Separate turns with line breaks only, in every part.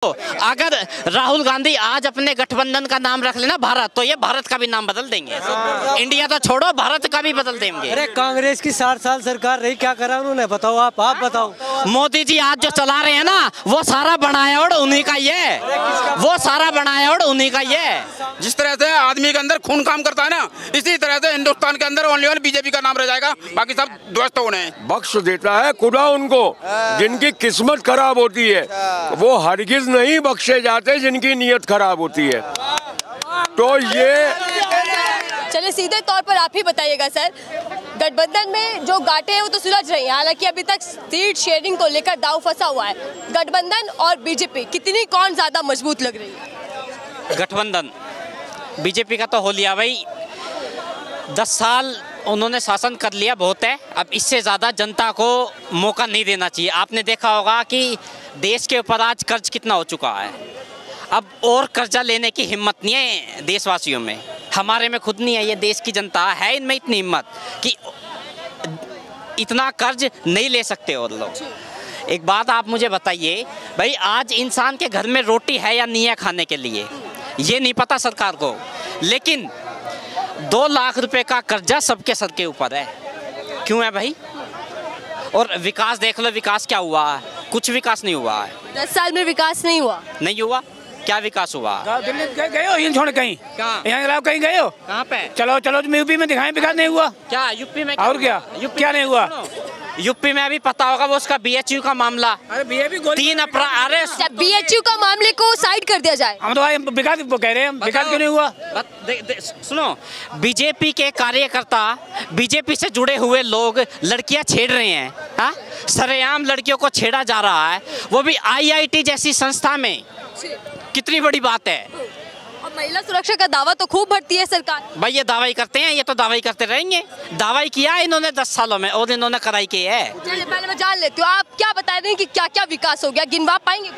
अगर राहुल गांधी आज अपने गठबंधन का नाम रख लेना भारत, तो ये भारत का भी नाम बदल देंगे। इंडिया तो छोड़ो, भारत का भी बदल देंगे।
अरे कांग्रेस की 60 साल सरकार रही, क्या करा उन्होंने? बताओ आप बताओ।
मोदी जी आज जो चला रहे हैं ना, वो सारा बनाया उन्हीं का ये, वो सारा बनाया उन्हीं का ये।
जिस तरह से आदमी के अंदर खून काम करता है ना, इसी तरह से हिंदुस्तान के अंदर ओनली वन बीजेपी का नाम रह जाएगा, बाकी सब ध्वस्त होने हैं।
बख्श देता है खुदा उनको जिनकी किस्मत खराब होती है, वो हरगिज नहीं बख्शे जाते जिनकी नीयत खराब होती है। तो ये
चलिए सीधे तौर पर आप ही बताइएगा सर, गठबंधन में जो गांठें हैं वो तो सुलझ रही हैं, हालांकि अभी तक सीट शेयरिंग को लेकर दांव फंसा हुआ है। गठबंधन और बीजेपी कितनी कौन ज्यादा मजबूत लग रही है?
गठबंधन बीजेपी का तो हो लिया भाई, 10 साल उन्होंने शासन कर लिया, बहुत है। अब इससे ज़्यादा जनता को मौका नहीं देना चाहिए। आपने देखा होगा कि देश के ऊपर आज कर्ज कितना हो चुका है, अब और कर्जा लेने की हिम्मत नहीं है देशवासियों में, हमारे में खुद नहीं है, ये देश की जनता है इनमें इतनी हिम्मत कि इतना कर्ज नहीं ले सकते और लोग। एक बात आप मुझे बताइए भाई, आज इंसान के घर में रोटी है या नहीं है खाने के लिए, ये नहीं पता सरकार को, लेकिन 2 लाख रुपए का कर्जा सबके सर के ऊपर है। क्यों है भाई? और विकास देख लो, विकास क्या हुआ है? कुछ विकास नहीं हुआ है।
10 साल में विकास नहीं हुआ?
नहीं हुआ। क्या विकास हुआ?
दिल्ली गए हो इन छोड़ कहीं?
कहाँ?
यहाँ कहीं गए हो?
कहाँ पे?
चलो चलो तुम यूपी में दिखाएं, विकास नहीं हुआ
क्या यूपी में?
और क्या क्या नहीं हुआ?
यूपी में अभी पता होगा वो उसका BHU का मामला,
अरे
3 अप्रैल। अरे
BHU का मामले को साइड कर दिया जाए।
हम तो विकास कह रहे हैं, विकास क्यों नहीं हुआ?
सुनो, बीजेपी के कार्यकर्ता, बीजेपी से जुड़े हुए लोग लड़कियां छेड़ रहे हैं, हाँ? सरेआम लड़कियों को छेड़ा जा रहा है, वो भी IIT जैसी संस्था में। कितनी बड़ी बात है।
और महिला सुरक्षा का दावा तो खूब भरती है सरकार।
भाई ये दावा ही करते हैं, ये तो दावा ही करते रहेंगे। दावा ही किया है इन्होंने 10 सालों में, और इन्होंने कराई की है।
चलिए पहले मैं जान लेती हूँ, आप क्या बता रहे हैं कि क्या क्या विकास हो गया, गिनवा पाएंगे?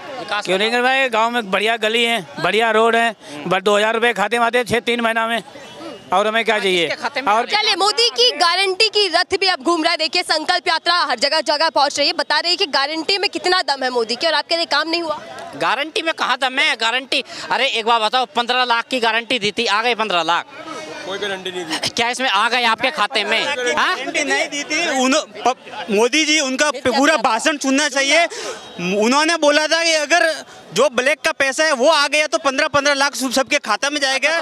क्यों नहीं करवाए? गाँव में बढ़िया गली है, बढ़िया रोड है, बस 2000 रुपए खाते में आते 6-3 महीना में, और हमें क्या चाहिए?
और चलिए मोदी की गारंटी की रथ भी अब घूम रहा है। देखिए संकल्प यात्रा हर जगह जगह पहुंच रही है, बता रही है कि गारंटी में कितना दम है मोदी की, और आपके लिए काम नहीं हुआ।
गारंटी में कहाँ दम है? गारंटी, अरे एक बार बताओ, 15 लाख की गारंटी दी थी, आ गए 15 लाख।
कोई गारंटी नहीं दी।
क्या इसमें आ गए आपके खाते में?
गारंटी नहीं दी थी। मोदी जी, उनका पूरा भाषण सुनना चाहिए। उन्होंने बोला था कि अगर जो ब्लैक का पैसा है वो आ गया तो 15-15 लाख सबके खाता में जाएगा।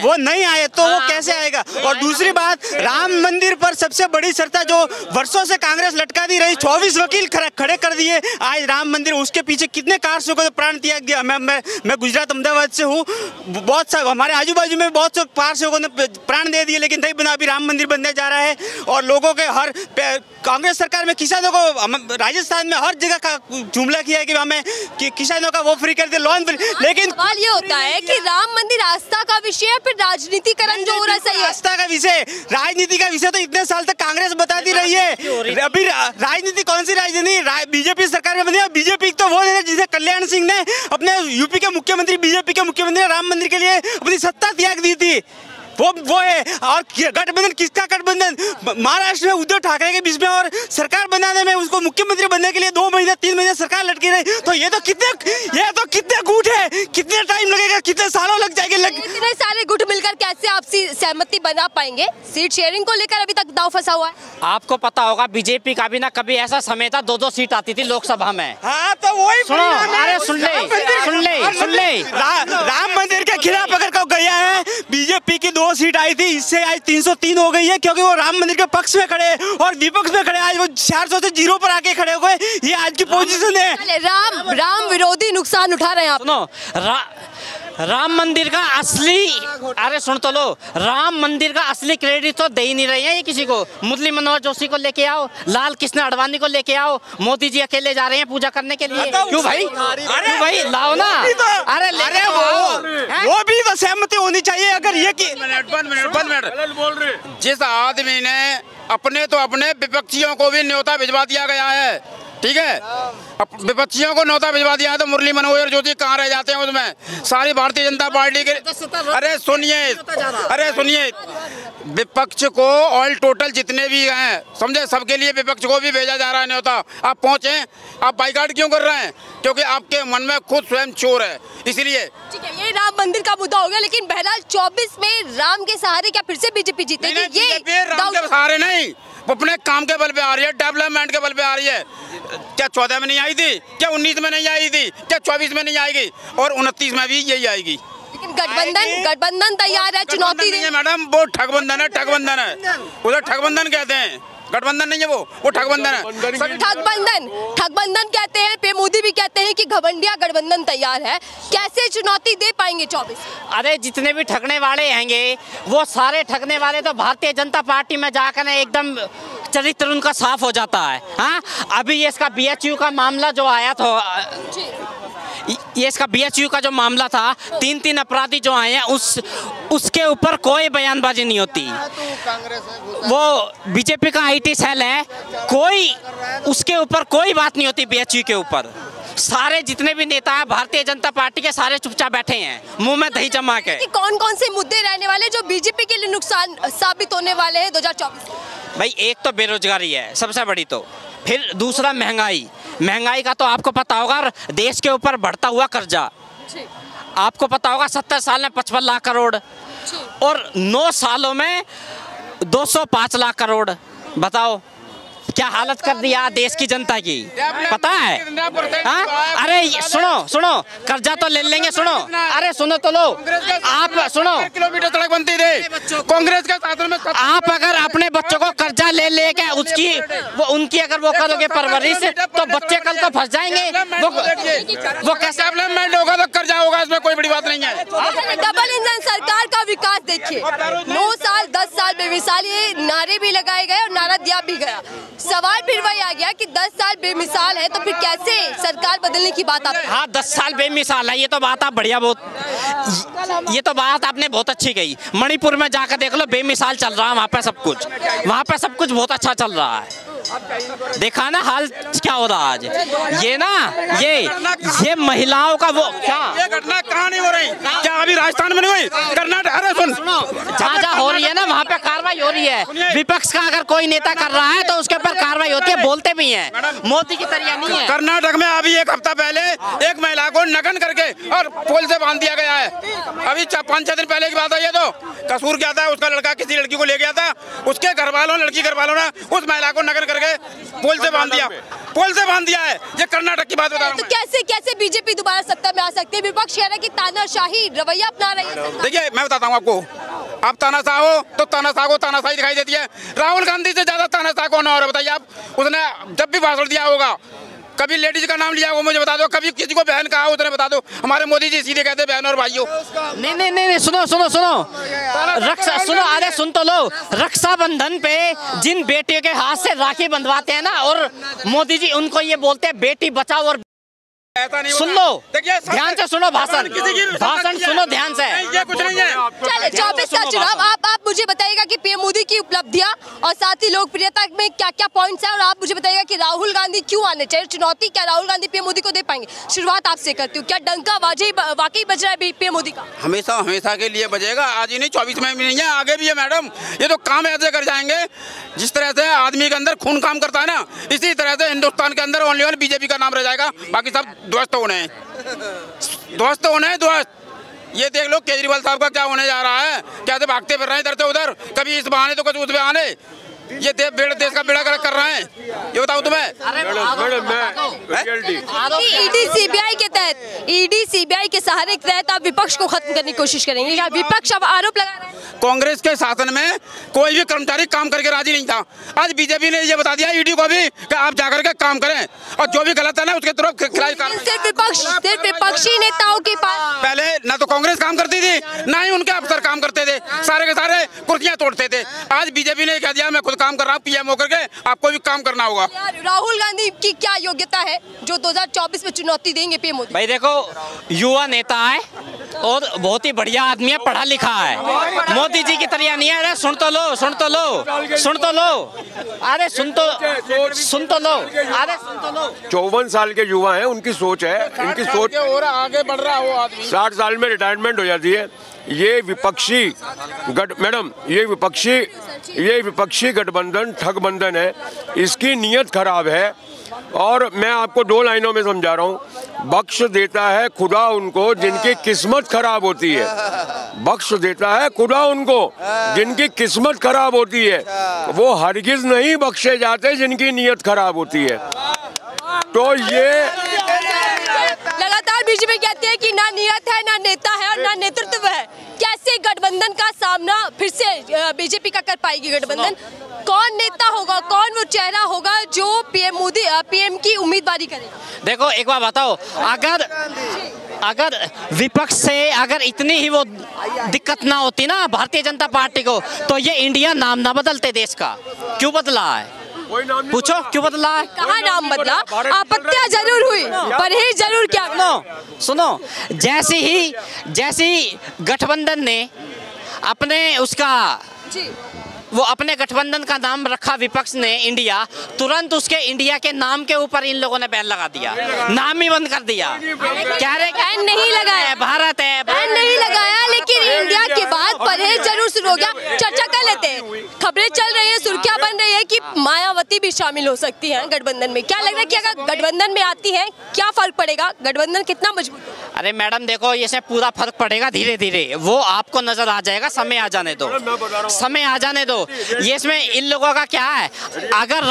वो नहीं आए तो वो कैसे आएगा? और दूसरी बात, राम मंदिर पर सबसे बड़ी शर्त जो वर्षों से कांग्रेस लटका दी रही, 24 वकील खड़े कर दिए। आज राम मंदिर, उसके पीछे कितने कारसेवकों को प्राण दिया गया। मैं गुजरात अहमदाबाद से हूँ, बहुत सा हमारे आजू बाजू में बहुत से कारसेवकों ने प्राण दे दिए, लेकिन नहीं बना। अभी राम मंदिर बनने जा रहा है, और लोगों के हर कांग्रेस सरकार में किसानों को, राजस्थान में हर जगह जुमला किया कि हमें किसानों का वो फ्री कर दे, लोन फ्री। लेकिन
सवाल ये होता है कि राम मंदिर आस्था का विषय है, फिर राजनीतिकरण जो हो रहा है सही है?
आस्था का विषय, राजनीति का विषय तो इतने साल तक कांग्रेस बताती रही है। अभी राजनीति कौन सी राजनीति? बीजेपी सरकार में बनी। बीजेपी तो वो है जिसे कल्याण सिंह ने, अपने यूपी के मुख्यमंत्री, बीजेपी के मुख्यमंत्री, राम मंदिर के लिए अपनी सत्ता त्याग दी थी। वो है। और गठबंधन किसका गठबंधन? महाराष्ट्र में उद्धव ठाकरे के बीच में, और सरकार बनाने में, उसको मुख्यमंत्री बनने के लिए 2 महीने 3 महीने सरकार लटकी रही। तो ये तो कितने गुट है, कितने टाइम लगेगा, कितने सालों लग जाएंगे।
इतने सारे गुट मिलकर कैसे आपसी सहमति बना पाएंगे? सीट शेयरिंग को लेकर अभी तक दांव फंसा हुआ है।
आपको पता होगा बीजेपी का भी ना कभी ऐसा समय था 2-2 सीट आती थी लोकसभा में।
हाँ तो वही
सुनो, अरे सुन ले।
राम मंदिर के खिलाफ अगर को गया है, बीजेपी की 2 सीट आई थी, इससे आज 303 हो गई है, क्योंकि वो राम मंदिर के पक्ष में खड़े और विपक्ष में खड़े। आज वो 400 से 0 पर आके खड़े हो गए। ये आज की पोजीशन है।
राम विरोधी नुकसान उठा रहे हैं आप।
सुनो, राम मंदिर का असली, अरे सुन तो लो, राम मंदिर का असली क्रेडिट तो दे ही नहीं रहे हैं ये किसी को। मुरली मनोहर जोशी को लेके आओ, लाल कृष्ण आडवाणी को लेके आओ, मोदी जी अकेले जा रहे हैं पूजा करने के लिए। क्यों भाई? अरे भाई लाओ ना। अरे
वो भी तो सहमति होनी चाहिए। अगर ये कि
1 मिनट, जिस आदमी ने अपने विपक्षियों को भी न्योता भिजवा दिया गया है, ठीक है। अब विपक्षियों को न्योता भिजवा दिया है तो मुरली मनोहर ज्योति कहाँ रह जाते हैं उसमें? सारी भारतीय जनता पार्टी के अरे सुनिए विपक्ष को ऑल टोटल जितने भी हैं समझे सबके लिए विपक्ष को भी भेजा जा रहा है न्योता। आप पहुंचे, आप बाइकाट क्यों कर रहे हैं? क्योंकि आपके मन में खुद स्वयं चोर है, इसीलिए। ठीक है,
ये राम मंदिर का मुद्दा हो गया, लेकिन बहरहाल 24 में राम के सहारे क्या फिर से बीजेपी जीतेगी? ये
राम के सहारे नहीं, वो अपने काम के बल पे आ रही है, डेवलपमेंट के बल पे आ रही है। क्या 14 में नहीं आई थी? क्या 19 में नहीं आई थी? क्या 24 में नहीं आएगी? और 29 में भी यही आएगी।
लेकिन गठबंधन तैयार है, चुनौती
नहीं है मैडम, वो ठगबंधन है। उधर ठगबंधन कहते हैं, गठबंधन नहीं है वो ठगबंधन है। ठगबंधन कहते हैं, पे मोदी भी कहते हैं कि घमंडिया गठबंधन तैयार है। कैसे चुनौती दे पाएंगे 24?
अरे जितने भी ठगने वाले हैंगे वो सारे ठगने वाले तो भारतीय जनता पार्टी में जाकर एकदम चरित्र उनका साफ हो जाता है। हाँ, अभी ये इसका BHU का मामला जो आया था, ये इसका BHU का जो मामला था, 3 अपराधी जो आए हैं उसके ऊपर कोई बयानबाजी नहीं होती। वो बीजेपी का IT सेल है, कोई उसके ऊपर कोई बात नहीं होती BHU के ऊपर। सारे जितने भी नेता हैं भारतीय जनता पार्टी के सारे चुपचाप बैठे हैं मुंह में दही जमा के।
कौन कौन से मुद्दे रहने वाले जो बीजेपी के लिए नुकसान साबित होने वाले हैं 2024?
भाई एक तो बेरोजगारी है सबसे बड़ी, तो फिर दूसरा महंगाई का तो आपको पता होगा, देश के ऊपर बढ़ता हुआ कर्जा आपको पता होगा, 70 साल में 55 लाख करोड़ और 9 सालों में 205 लाख करोड़। बताओ क्या हालत कर दिया देश की जनता की, पता है? हाँ, अरे सुनो कर्जा तो ले लेंगे, सुनो, अरे सुनो तो लो, आप सुनो,
किलोमीटर सड़क बनती थी कांग्रेस के शासन में।
आप अगर अपने बच्चों को कर्जा ले लेके उनकी अगर वो करोगे परवरिश तो बच्चे कल को फंस जाएंगे। वो कैसे
डेवलपमेंट होगा तो कर्जा होगा, इसमें कोई बड़ी बात नहीं है।
डबल इंजन सरकार का विकास देखिए, 9 साल 10 साल बेमिसाल, ये नारे भी लगाए गए और नारा दिया भी गया। सवाल फिर वही आ गया कि 10 साल बेमिसाल है तो फिर कैसे सरकार बदलने की बात आप?
हाँ, 10 साल बेमिसाल है, ये तो बात आप बढ़िया, ये तो बात आपने बहुत अच्छी कही। मणिपुर में जाकर देख लो, बेमिसाल चल रहा है वहाँ पे सब कुछ बहुत अच्छा चल रहा है। देखा ना हाल क्या हो रहा आज? ये ना ये महिलाओं का वो क्या
ये घटना कहाँ नहीं हो रही? क्या अभी राजस्थान में नहीं हुई? कर्नाटक, अरे सुन,
जहाँ हो रही है ना वहाँ पे कार्रवाई हो रही है। विपक्ष का अगर कोई नेता कर रहा है तो उसके ऊपर कार्रवाई होती है, बोलते भी हैं। मोदी की तरह नहीं है।
कर्नाटक में अभी 1 हफ्ता पहले एक महिला को नग्न करके और पुल से बांध दिया गया है। अभी 5-6 दिन पहले की बात है। ये तो कसूर क्या था, उसका लड़का किसी लड़की को ले गया था, उसके लड़की घर वालों ने उस महिला को नग्न करके पुल से बांध दिया है। ये कर्नाटक की बात बता रहा हूं।
तो कैसे बीजेपी दोबारा सत्ता में आ सकती है? विपक्ष कह रहा है कि तानाशाही रवैया अपना रही है।
देखिए मैं बताता हूँ आपको, आप तानाशाह हो तो तानाशाह को तानाशाही दिखाई देती है। राहुल गांधी से ज्यादा तानाशाह कौन और बताइए आप? उसने जब भी भाषण दिया होगा, कभी लेडीज का नाम लिया होगा मुझे बता दो, कभी किसी को बहन कहा उतने बता दो। हमारे मोदी जी सीधे कहते बहन और भाइयों।
नहीं, सुनो, रक्षा सुनो, अरे सुन तो लो, रक्षाबंधन पे जिन बेटियों के हाथ से राखी बंधवाते हैं ना, और मोदी जी उनको ये बोलते हैं बेटी बचाओ और सुन लो, ध्यान से सुनो, भाषण सुनो ध्यान से।
ये कुछ नहीं है।
चलिए 24 का चुनाव, आप मुझे बताइएगा कि पीएम मोदी की उपलब्धियां और साथ ही लोकप्रियता में क्या क्या पॉइंट्स हैं, और आप मुझे बताइएगा कि राहुल गांधी क्यों आने चाहिए। चुनौती क्या राहुल गांधी पीएम मोदी को दे पाएंगे? शुरुआत आपसे करती हूँ, क्या डंका वाकई बज रहा है पीएम मोदी का?
हमेशा के लिए बजेगा, आज ही नहीं, 24 में भी नहीं है, आगे भी है मैडम। ये तो काम ऐसे कर जाएंगे जिस तरह से आदमी के अंदर खून काम करता है ना, इसी तरह से हिंदुस्तान के अंदर ओनली बीजेपी का नाम रह जाएगा, बाकी सब ध्वस्त होने हैं। ये देख लो केजरीवाल साहब का क्या होने जा रहा है, कैसे भागते फिर रहे हैं इधर से उधर, कभी इस बहाने तो कभी उस बहाने। ये देश का बेड़ा गर्क कर रहे हैं, ये बताओ तुम्हें।
ईडी सीबीआई के सहारे के तहत आप विपक्ष को खत्म करने की कोशिश करेंगे क्या? विपक्ष अब आरोप लगा रहे हैं
कांग्रेस के शासन में कोई भी कर्मचारी काम करके राजी नहीं था। आज बीजेपी ने ये बता दिया ईडी को भी कि आप जाकर के काम करें, और जो भी गलत है ना उसके तरफ खिलाफ।
सिर्फ विपक्षी नेताओं के पास
पहले ना तो कांग्रेस काम करती थी, ना ही उनके अफसर काम करते थे, सारे के सारे कुर्सियां तोड़ते थे। आज बीजेपी ने कह दिया मैं खुद काम कर रहा हूँ पीएम होकर के, आपको भी काम करना होगा।
राहुल गांधी की क्या योग्यता है जो 2024 में चुनौती देंगे पीएम मोदी?
भाई देखो, युवा नेता है और बहुत ही बढ़िया आदमी है, पढ़ा लिखा है, मोदी जी की तरह नहीं है। अरे सुन तो लो, सुन तो लो, सुन तो लो, अरे सुन तो लो, अरे सुन तो लो।
54 साल के युवा हैं, उनकी सोच है, इनकी सोच
आगे बढ़ रहा है वो आदमी।
60 साल में रिटायरमेंट हो जाती है। ये विपक्षी मैडम, ये विपक्षी गठबंधन ठगबंधन है, इसकी नीयत खराब है। और मैं आपको 2 लाइनों में समझा रहा हूँ। बख्श देता है खुदा उनको जिनकी किस्मत खराब होती है, बख्श देता है खुदा उनको जिनकी किस्मत खराब होती है, वो हरगिज नहीं बख्शे जाते जिनकी नीयत खराब होती है। तो ये
लगातार बीजेपी कहती है कि ना नियत है, ना नेता है और ना नेतृत्व है। कैसे गठबंधन का सामना फिर से बीजेपी का कर पाएगी गठबंधन? कौन नेता होगा, कौन वो चेहरा होगा जो पीएम की उम्मीदवारी करेगा?
देखो एक बात बताओ, अगर विपक्ष से अगर इतनी ही वो दिक्कत ना होती ना भारतीय जनता पार्टी को, तो ये इंडिया नाम ना बदलते देश का। क्यों बदला है? पूछो क्यों बदला है?
कहाँ नाम बदला? आपत्तियां जरूर हुई, परहेज जरूर क्या?
सुनो, जैसे ही गठबंधन ने अपने गठबंधन का नाम रखा विपक्ष ने इंडिया, तुरंत उसके इंडिया के नाम के ऊपर इन लोगों ने बैन लगा दिया, नाम ही बंद कर दिया। क्या रे,
बैन नहीं लगाया,
भारत है,
बैन नहीं लगाया, लेकिन इंडिया के बाद परहेज जरूर शुरू हो गया। चर्चा कर लेते हैं, खबरें चल रही है, सुर्खियां बन रही है कि मायावती भी शामिल हो सकती हैं गठबंधन में। क्या लग रहा है कि अगर गठबंधन में आती है क्या फर्क पड़ेगा? गठबंधन कितना मजबूत?
अरे मैडम देखो, इससे पूरा फर्क पड़ेगा धीरे धीरे, वो आपको नजर आ जाएगा। समय आ जाने दो, समय आ जाने दो। ये इसमें इन लोगों का क्या है? अगर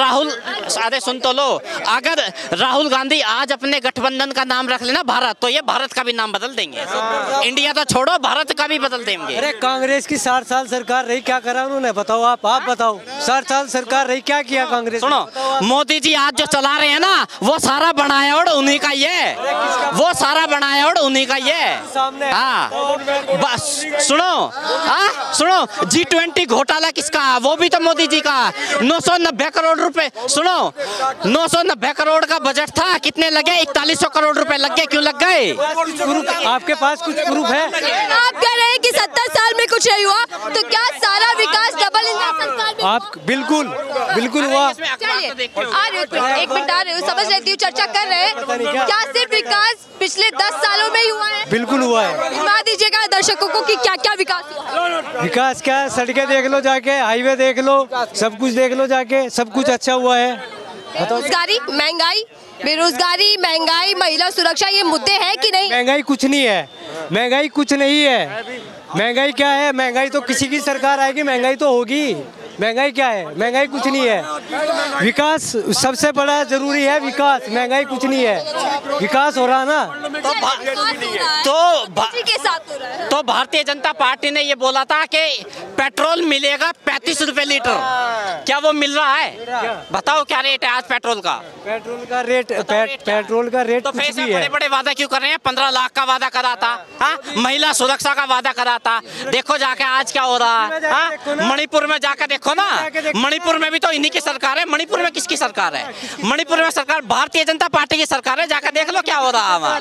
अरे सुन तो लो, अगर राहुल गांधी आज अपने गठबंधन का नाम रख लेना भारत, तो ये भारत का भी नाम बदल देंगे। इंडिया तो छोड़ो, भारत का भी बदल देंगे।
अरे कांग्रेस की 60 साल सरकार रही, क्या करा उन्होंने? बताओ आप बताओ। 60 साल सरकार रही, क्या किया कांग्रेस?
सुनो, मोदी जी आज जो चला रहे हैं ना, वो सारा बनाया और उन्हीं का ये, वो सारा बनाया और उन्हीं का ये। हाँ बस सुनो, G20 घोटाला किसका? वो भी तो मोदी जी का। 990 करोड़ रुपए, सुनो, 990 करोड़ का बजट था, कितने लगे? 4100 करोड़ रुपए लग गए। क्यों लग गए?
आपके पास कुछ प्रूफ है?
आप कह रहे हैं कि 70 साल में कुछ नहीं हुआ, तो क्या सारा विकास डबल इंजन सरकार में?
आप बिल्कुल हुआ।
एक मिनट आ रहे हो, समझ लेती हूँ, चर्चा कर रहे हैं। क्या सिर्फ विकास पिछले 10 सालों में ही हुआ है?
बिल्कुल हुआ है।
दिखा दीजिएगा दर्शकों को कि क्या क्या विकास हुआ है।
विकास क्या है? सड़कें देख लो जाके, हाईवे देख लो, सब कुछ देख लो जाके, सब कुछ अच्छा हुआ है।
बेरोजगारी, महंगाई, महंगाई, महिला सुरक्षा, ये मुद्दे हैं कि नहीं?
महंगाई कुछ नहीं है, महंगाई कुछ नहीं है। महंगाई क्या है? महंगाई तो किसी की सरकार आएगी, महंगाई तो होगी। महंगाई क्या है? महंगाई कुछ नहीं है। विकास सबसे बड़ा जरूरी है, विकास। महंगाई कुछ नहीं है, विकास हो रहा ना।
तो भारतीय जनता पार्टी ने ये बोला था कि पेट्रोल मिलेगा 35 रुपए लीटर, क्या वो मिल रहा है? बताओ क्या रेट है आज पेट्रोल का?
पेट्रोल का रेट
तो फिर से बड़े वादा क्यों कर रहे हैं? 15 लाख का वादा करा था, महिला सुरक्षा का वादा करा था। देखो जाके आज क्या हो रहा है। मणिपुर में जाकर देखो ना, मणिपुर में भी तो इन्हीं की सरकार है। मणिपुर में किसकी सरकार है? मणिपुर में सरकार भारतीय जनता पार्टी की सरकार है। जाकर देख लो क्या हो रहा है वहाँ।